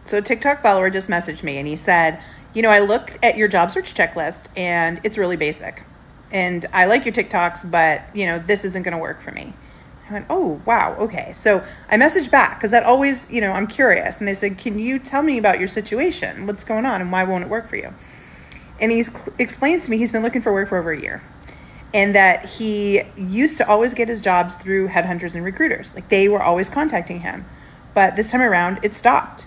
So a TikTok follower just messaged me and he said, I looked at your job search checklist and it's really basic. And I like your TikToks, but, this isn't going to work for me. I went, oh, wow, okay. So I messaged back because that always, I'm curious. And I said, can you tell me about your situation? What's going on and why won't it work for you? And he explains to me he's been looking for work for over a year. And that he used to always get his jobs through headhunters and recruiters. Like they were always contacting him. But this time around, it stopped.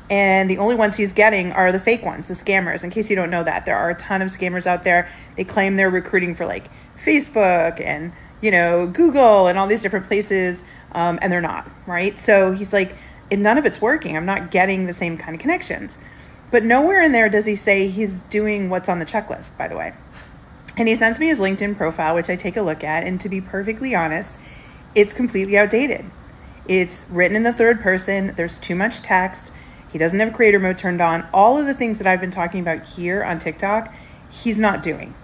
And the only ones he's getting are the fake ones, the scammers. In case you don't know that, there are a ton of scammers out there. They claim they're recruiting for like Facebook and, Google and all these different places. And they're not, right? So he's like, and none of it's working. I'm not getting the same kind of connections. But nowhere in there does he say he's doing what's on the checklist, by the way. And he sends me his LinkedIn profile, which I take a look at. And to be perfectly honest, it's completely outdated. It's written in the third person. There's too much text. He doesn't have creator mode turned on. All of the things that I've been talking about here on TikTok, he's not doing.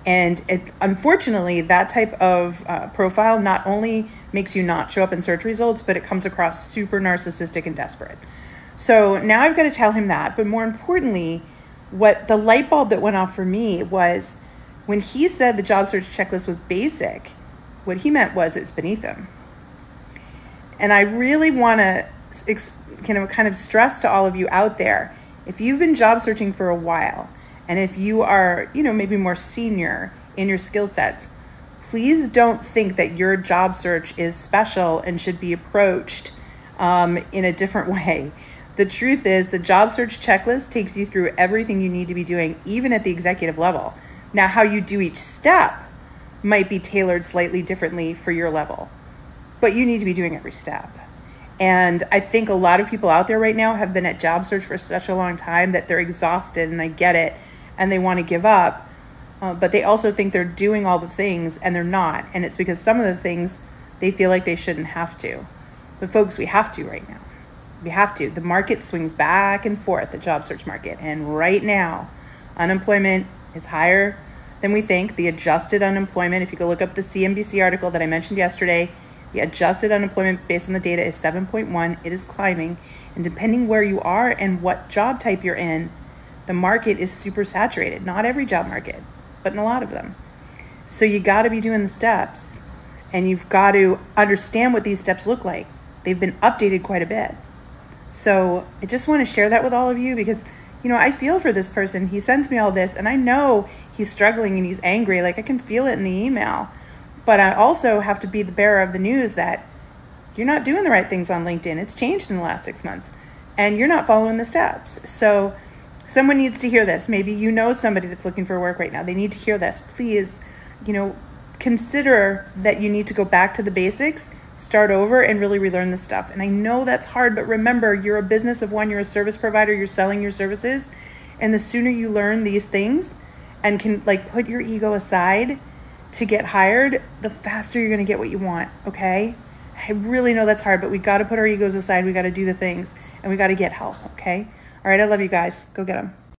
And unfortunately, that type of profile not only makes you not show up in search results, but it comes across super narcissistic and desperate. So now I've got to tell him that. But more importantly, what the light bulb that went off for me was when he said the job search checklist was basic, what he meant was it's beneath him. And I really want to kind of stress to all of you out there, if you've been job searching for a while, and if you are, maybe more senior in your skill sets, please don't think that your job search is special and should be approached in a different way. The truth is the job search checklist takes you through everything you need to be doing, even at the executive level. Now, how you do each step might be tailored slightly differently for your level, but you need to be doing every step. And I think a lot of people out there right now have been at job search for such a long time that they're exhausted, and I get it, and they want to give up. But they also think they're doing all the things, and they're not. And it's because some of the things they feel like they shouldn't have to. But folks, we have to right now. We have to. The market swings back and forth, the job search market. And right now, unemployment is higher than we think. The adjusted unemployment, if you go look up the CNBC article that I mentioned yesterday, the adjusted unemployment based on the data is 7.1. It is climbing. And depending where you are and what job type you're in, the market is super saturated. Not every job market, but in a lot of them. So you got to be doing the steps, and you've got to understand what these steps look like. They've been updated quite a bit. So I just want to share that with all of you because, I feel for this person. He sends me all this, and I know he's struggling and he's angry. Like I can feel it in the email. But I also have to be the bearer of the news that you're not doing the right things on LinkedIn. It's changed in the last 6 months, and you're not following the steps. So someone needs to hear this. Maybe somebody that's looking for work right now. They need to hear this. Please, consider that you need to go back to the basics, start over, and really relearn this stuff. And I know that's hard, but remember, you're a business of one. You're a service provider. You're selling your services. And the sooner you learn these things and can put your ego aside to get hired, the faster you're going to get what you want, okay? I really know that's hard, but we got to put our egos aside. We got to do the things, and we got to get help, okay? All right, I love you guys. Go get them.